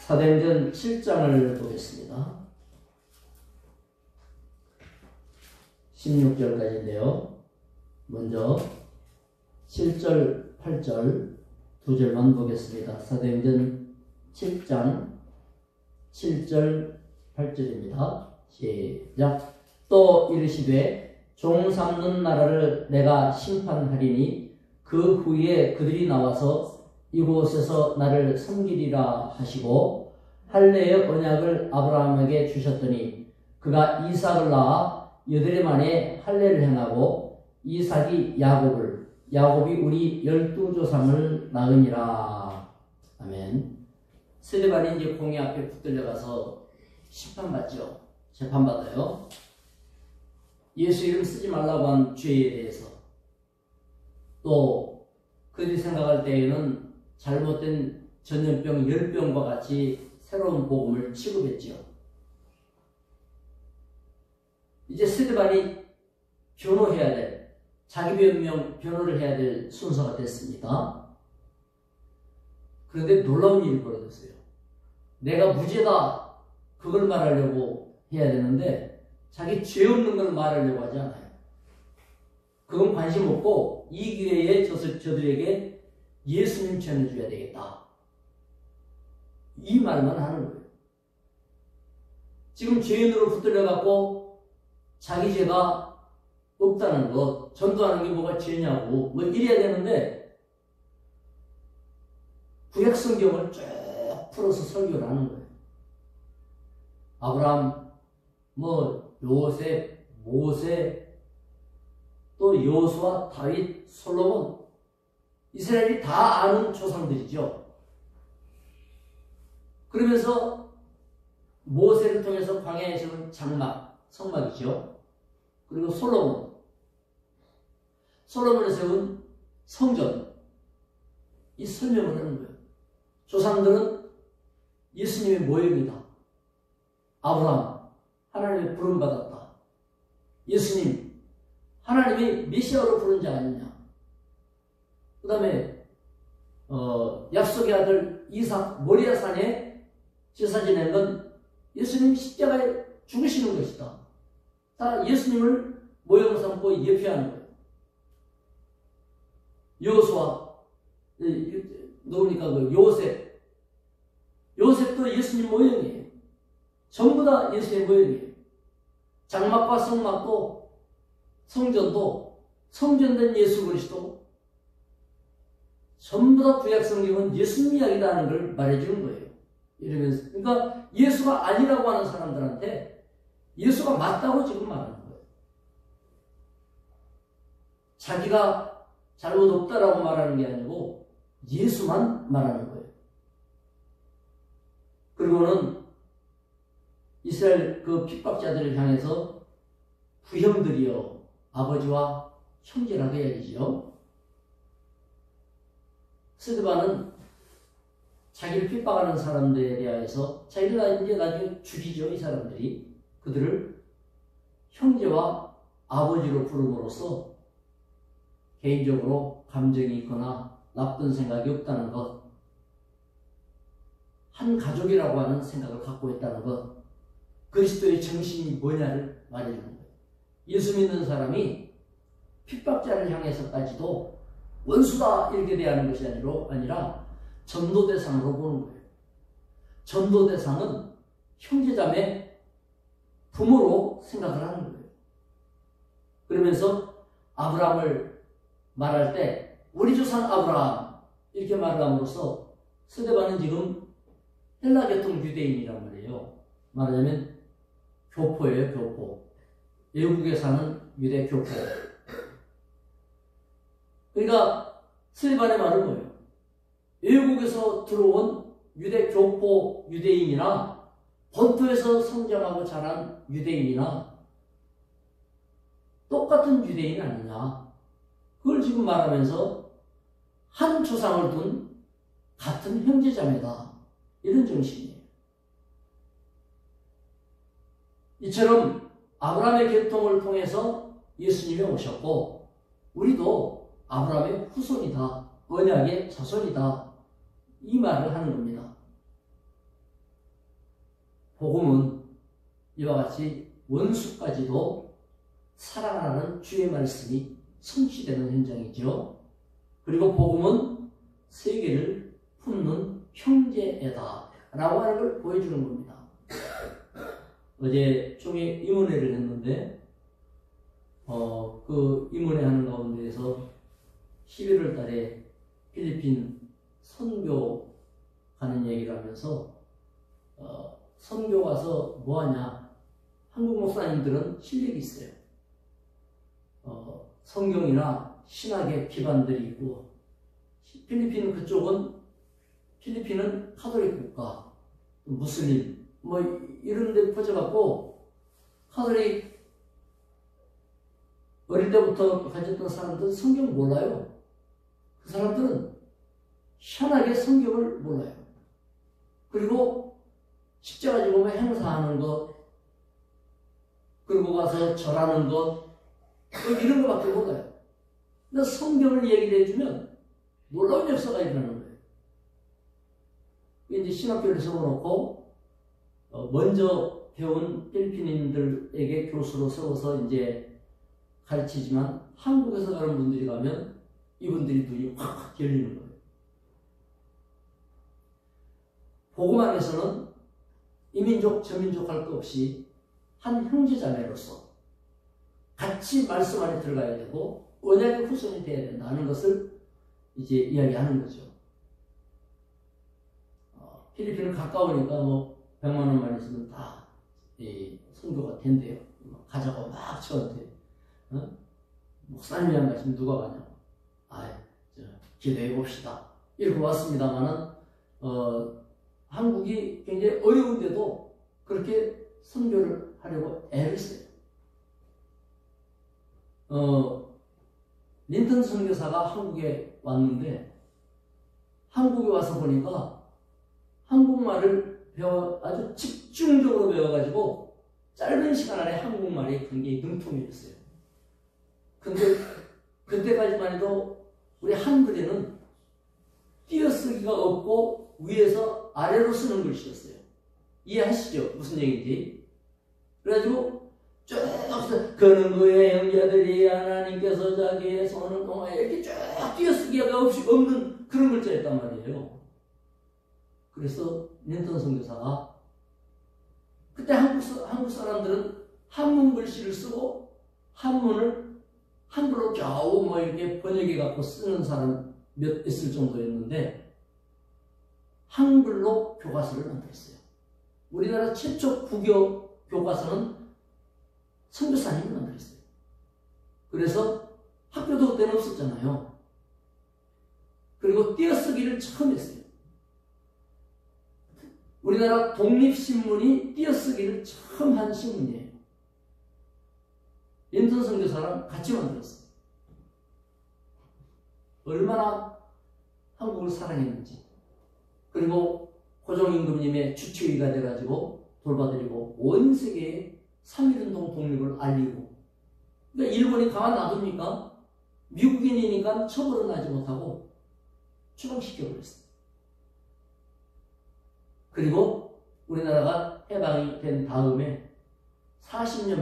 사도행전 7장을 보겠습니다. 16절까지인데요. 먼저 7절, 8절 두 절만 보겠습니다. 사도행전 7장 7절, 8절입니다. 시작. 또 이르시되 종 삼는 나라를 내가 심판하리니 그 후에 그들이 나와서 이곳에서 나를 섬기리라 하시고 할례의 언약을 아브라함에게 주셨더니 그가 이삭을 낳아 여드레 만에 할례를 행하고 이삭이 야곱을, 야곱이 우리 12조상을 낳으니라. 아멘. 스데반이 이제 공의 앞에 붙들려가서 심판받죠. 재판받아요. 예수 이름 쓰지 말라고 한 죄에 대해서. 또 그들이 생각할 때에는 잘못된 전염병 10병과 같이 새로운 복음을 취급했죠. 이제 스데반이 변호해야 될, 자기 변호를 해야 될 순서가 됐습니다. 그런데 놀라운 일이 벌어졌어요. 내가 무죄다, 그걸 말하려고 해야 되는데 자기 죄 없는 걸 말하려고 하지 않아요. 그건 관심 없고 이 기회에 저들에게 예수님 전해줘야 되겠다, 이 말만 하는 거예요. 지금 죄인으로 붙들려갖고 자기 죄가 없다는 것, 전도하는 게 뭐가 죄냐고 뭐 이래야 되는데 구약 성경을 쭉 풀어서 설교를 하는 거예요. 아브라함, 요셉, 모세, 또 여호수아, 다윗, 솔로몬, 이스라엘이 다 아는 조상들이죠. 그러면서 모세를 통해서 광야에 세운 장막, 성막이죠. 그리고 솔로몬이 세운 성전, 이 설명을 하는 거예요. 조상들은 예수님의 모형이다. 아브라함, 하나님의 부름받았다. 예수님, 하나님이 메시아로 부른 자 아니냐. 그 다음에 약속의 아들 이삭 모리아 산에 제사 지낸 건 예수님 십자가에 죽으시는 것이다. 다 예수님을 모형 삼고 예표하는 거예요. 여호수아, 누구니까 요셉도 예수님 모형이에요. 전부 다 예수의 모형이에요. 장막과 성막도, 성전도, 성전된 예수 그리스도, 전부 다 구약 성경은 예수님 이야기다 하는 걸 말해주는 거예요. 이러면서, 그러니까 예수가 아니라고 하는 사람들한테 예수가 맞다고 지금 말하는 거예요. 자기가 잘못 없다라고 말하는 게 아니고 예수만 말하는 거예요. 그리고는 이스라엘 그 핍박자들을 향해서 부형들이여 아버지와 형제라고 해야지요. 스데반은 자기를 핍박하는 사람들에 대해서 자기를 이제 나중에 죽이죠. 이 사람들이 그들을 형제와 아버지로 부름으로써 개인적으로 감정이 있거나 나쁜 생각이 없다는 것, 한 가족이라고 하는 생각을 갖고 있다는 것, 그리스도의 정신이 뭐냐를 말해주는 거예요. 예수 믿는 사람이 핍박자를 향해서까지도 원수다 이렇게 대하는 것이 아니라 전도 대상으로 보는 거예요. 전도 대상은 형제자매 부모로 생각을 하는 거예요. 그러면서 아브라함을 말할 때 우리 조상 아브라함 이렇게 말을 함으로써 스데반은 지금 헬라 계통 유대인이란 말이에요. 말하자면 교포예요, 교포. 외국에 사는 유대 교포. 그러니까 스데반의 말은 뭐예요? 외국에서 들어온 유대 교포 유대인이나 본토에서 성장하고 자란 유대인이나 똑같은 유대인 아니냐. 그걸 지금 말하면서 한 조상을 둔 같은 형제자매다. 이런 정신이에요. 이처럼 아브라함의 계통을 통해서 예수님이 오셨고 우리도 아브라함의 후손이다. 언약의 자손이다. 이 말을 하는 겁니다. 복음은 이와 같이 원수까지도 사랑하는 주의 말씀이 성취되는 현장이죠. 그리고 복음은 세계를 품는 형제애다 라고 하는 걸 보여주는 겁니다. 어제 총회 임원회를 했는데 그 임원회 하는 가운데에서 11월 달에 필리핀 선교 가는 얘기를 하면서 선교 가서 뭐하냐, 한국 목사님들은 실력이 있어요. 성경이나 신학의 기반들이 있고, 필리핀 그쪽은 필리핀은 카톨릭 국가, 무슬림 뭐 이런 데 퍼져갖고 카톨릭 어릴 때부터 가졌던 사람들은 성경 몰라요. 그 사람들은 희한하게 성경을 몰라요. 그리고 십자가 지고면 행사하는 것, 그리고 가서 절하는 것, 이런 것밖에 몰라요. 근데 성경을 얘기를 해주면 놀라운 역사가 일어나는 거예요. 이제 신학교를 세워놓고 먼저 배운 필리핀인들에게 교수로 세워서 이제 가르치지만, 한국에서 가는 분들이 가면 이분들이 눈이 확 열리는 거예요. 복음 안에서는 이민족 저민족 할 것 없이 한 형제자매로서 같이 말씀 안에 들어가야 되고 언약의 후손이 되어야 된다는 것을 이제 이야기하는 거죠. 필리핀은 가까우니까 뭐 100만 원만 있으면 다 선교가 된대요. 가자고 막 저한테 목사님이 안 가시면 누가 가냐고. 기도해 봅시다. 이렇게 왔습니다만은 한국이 굉장히 어려운데도 그렇게 선교를 하려고 애를 써요. 린턴 선교사가 한국에 왔는데, 한국에 와서 보니까 한국말을 아주 집중적으로 배워가지고 짧은 시간 안에 한국말이 굉장히 능통해졌어요. 근데 그때까지만 해도 우리 한글에는 띄어쓰기가 없고 위에서 아래로 쓰는 글씨였어요. 이해하시죠? 무슨 얘기인지. 그래가지고 쭉 그는 그의 형제들이 하나님께서 자기의 손을 통하여 이렇게 쭉 띄어쓰기가 없는 그런 글자였단 말이에요. 그래서 린턴 선교사가 그때 한국 사람들은 한문 글씨를 쓰고 한문을 한글로 겨우 뭐 이렇게 번역해 갖고 쓰는 사람 몇 있을 정도였는데, 한글로 교과서를 만들었어요. 우리나라 최초 국어 교과서는 선교사님이 만들었어요. 그래서 학교도 그때는 없었잖아요. 그리고 띄어쓰기를 처음 했어요. 우리나라 독립신문이 띄어쓰기를 처음 한 신문이에요. 린턴 선교사랑 같이 만들었어요. 얼마나 한국을 사랑했는지. 그리고 고종임금님의 주치의가 돼가지고 돌봐드리고 온 세계에 3.1운동 독립을 알리고, 그러니까 일본이 가만 놔둡니까? 미국인이니까 처벌은 하지 못하고 추방시켜버렸어요. 그리고 우리나라가 해방이 된 다음에 40년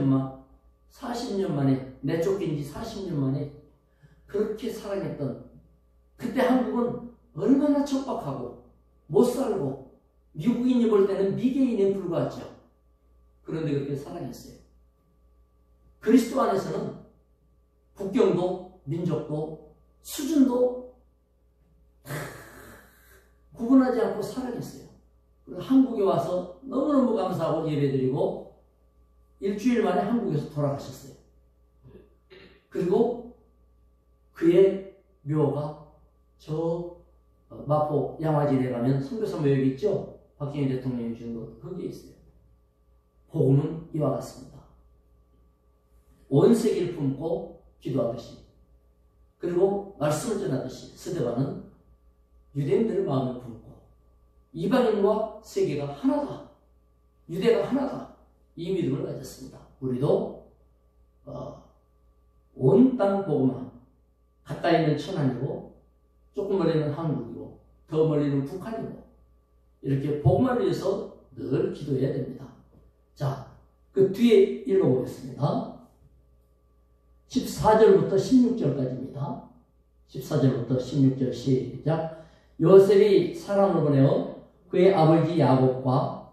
만에, 내쫓긴 지 40년 만에 그렇게 사랑했던, 그때 한국은 얼마나 척박하고 못 살고 미국인이 볼 때는 미개인에 불과하죠. 그런데 그렇게 사랑했어요. 그리스도 안에서는 국경도 민족도 수준도 구분하지 않고 사랑했어요. 그리고 한국에 와서 너무너무 감사하고 예배드리고 일주일 만에 한국에서 돌아가셨어요. 그리고 그의 묘가 저 마포 양화진에 가면 선교사 묘역 있죠? 박정희 대통령이 주신 것, 거기에 있어요. 복음은 이와 같습니다. 온 세계를 품고 기도하듯이, 그리고 말씀을 전하듯이 스데반은 유대인들의 마음을 품고 이방인과 세계가 하나다, 유대가 하나다, 이 믿음을 가졌습니다. 우리도 온 땅 복음화, 가까이 있는 천안이고 조금 멀리는 한국이고 더 멀리는 북한이고, 이렇게 복음을 위해서 늘 기도해야 됩니다. 자, 그 뒤에 읽어보겠습니다. 14절부터 16절까지입니다. 14절부터 16절 시작. 요셉이 사람을 보내어 그의 아버지 야곱과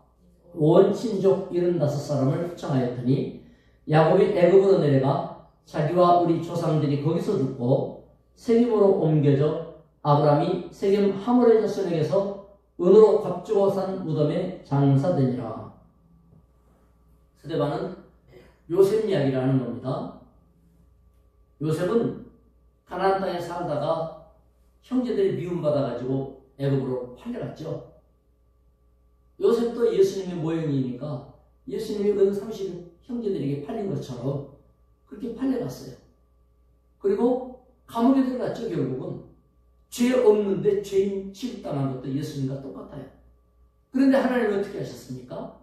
온 친족 75사람을 청하였더니 야곱이 애굽으로 내려가 자기와 우리 조상들이 거기서 죽고 세겜으로 옮겨져 아브라함이 세겜 하몰의 자손에게서 은으로 값주고 산 무덤에 장사되니라. 스데반은 요셉 이야기를 하는 겁니다. 요셉은 가나안 땅에 살다가 형제들이 미움받아가지고 애굽으로 팔려갔죠. 요셉도 예수님의 모형이니까 예수님이 은 30 형제들에게 팔린 것처럼 그렇게 팔려갔어요. 그리고 감옥에 들어갔죠. 결국은 죄 없는데 죄인 취급당한 것도 예수님과 똑같아요. 그런데 하나님은 어떻게 하셨습니까?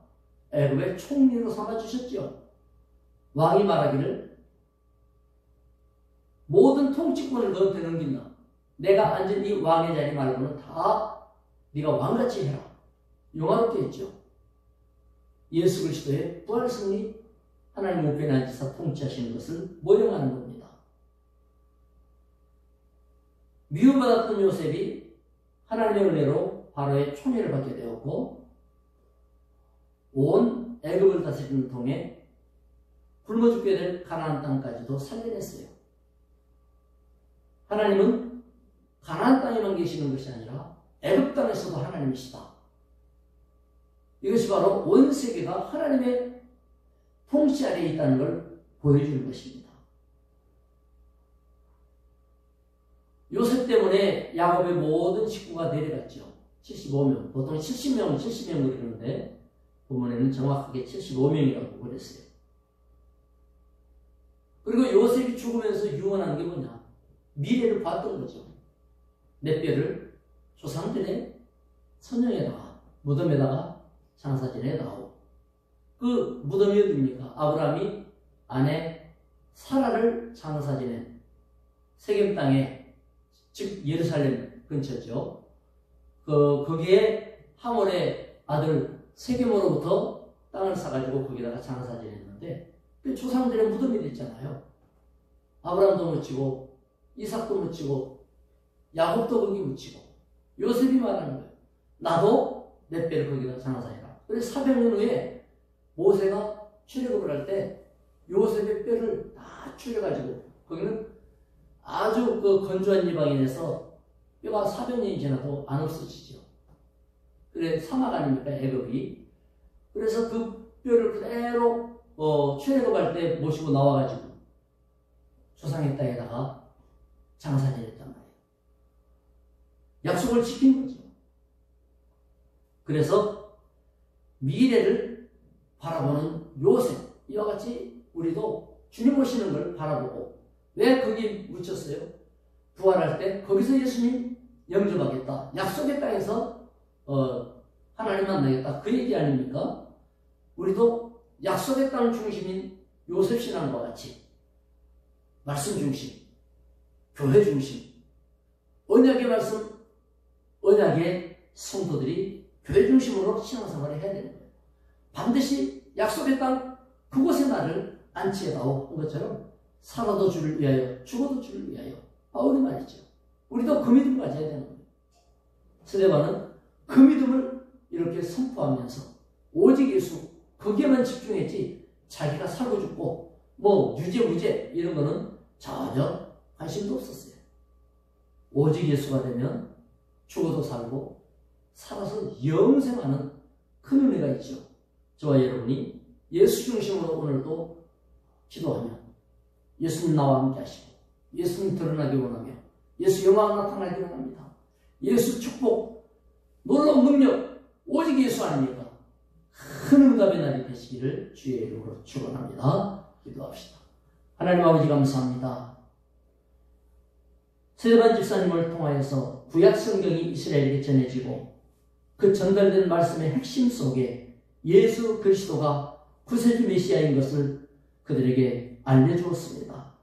애굽의 총리로 삼아주셨죠. 왕이 말하기를 모든 통치권을 너한테 넘긴다. 내가 앉은 이 왕의 자리 말고는 다 네가 왕같이 해라. 영화롭게 했죠. 예수 그리스도의 부활승리, 하나님 우편에 앉아서 통치하시는 것을 모형하는 겁니다. 미움받았던 요셉이 하나님의 은혜로 바로의 총애를 받게 되었고 온 애굽을 다스리는 통에 굶어 죽게 될 가나안 땅까지도 살려냈어요. 하나님은 가나안 땅에만 계시는 것이 아니라 애굽 땅에서도 하나님이시다. 이것이 바로 온 세계가 하나님의 통치 아래에 있다는 걸 보여주는 것입니다. 요셉 때문에 야곱의 모든 식구가 내려갔죠. 75명, 보통 70명 그러는데 본문에는 정확하게 75명이라고 그랬어요. 그리고 요셉이 죽으면서 유언한 게 뭐냐? 미래를 봤던 거죠. 내 뼈를 조상들의 선영에다가 무덤에다가 장사진에 넣어. 그 무덤이 어디입니까? 아브라함이 아내 사라를 장사지낸 세겜 땅에, 즉 예루살렘 근처죠. 거기에 하몰의 아들 세겜으로부터 땅을 사가지고 거기다가 장사지냈는데 그 조상들의 무덤이 됐잖아요. 아브라함도 묻히고 이삭도 묻히고 야곱도 거기 묻히고 요셉이 말하는 거예요. 나도 내 뼈를 거기다 장사해라. 그래서 400년 후에 모세가 출애굽을 할 때 요셉의 뼈를 다 추려가지고 거기는 아주 그 건조한 지방인에서 뼈가 400년이 지나도 안 없어지죠. 그래 사막 아닙니까 애굽이. 그래서 그 뼈를 그대로 출애굽할 때 모시고 나와가지고 조상의 땅에다가 장사지냈단 말이에요. 약속을 지킨 거죠. 그래서 미래를 바라보는 요셉, 이와 같이 우리도 주님 오시는 걸 바라보고, 왜 거기 묻혔어요? 부활할 때 거기서 예수님 영접하겠다. 약속의 땅에서 하나님 만나겠다. 그 얘기 아닙니까? 우리도 약속의 땅 중심인 요셉 신앙과 같이 말씀 중심, 교회 중심, 언약의 말씀, 언약의 성도들이 교회 중심으로 신앙생활을 해야 되는 거예요. 반드시 약속의 땅 그곳에 나를 안치해다오 한 것처럼 살아도 주를 위하여 죽어도 주를 위하여 바울이 말이죠. 우리도 그 믿음 가져야 되는 거예요. 스데반은 그 믿음을 이렇게 선포하면서 오직 예수 거기에만 집중했지 자기가 살고 죽고 뭐 유죄 무죄 이런 거는 전혀 관심도 없었어요. 오직 예수가 되면 죽어도 살고 살아서 영생하는 큰 은혜가 있죠. 저와 여러분이 예수 중심으로 오늘도 기도하면 예수님 나와 함께 하시고 예수님 드러나기 원하며 예수 영광 나타나기 원합니다. 예수 축복, 놀라운 능력 오직 예수 아닙니까? 큰 응답의 날이 되시기를 주의 이름으로 축원합니다. 기도합시다. 하나님 아버지 감사합니다. 스데반 집사님을 통하여서 구약 성경이 이스라엘에게 전해지고 그 전달된 말씀의 핵심 속에 예수 그리스도가 구세주 메시아인 것을 그들에게 알려주었습니다.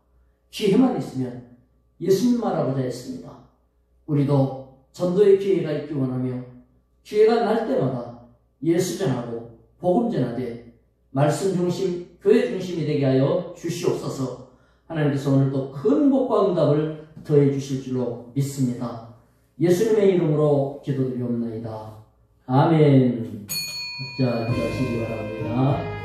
기회만 있으면 예수님 말하고자 했습니다. 우리도 전도의 기회가 있기 원하며 기회가 날 때마다 예수 전하고 복음 전하되 말씀 중심, 교회 중심이 되게 하여 주시옵소서. 하나님께서 오늘도 큰 복과 응답을 더해 주실 줄로 믿습니다. 예수님의 이름으로 기도드리옵나이다. 아멘. 각자 기도하시기 바랍니다.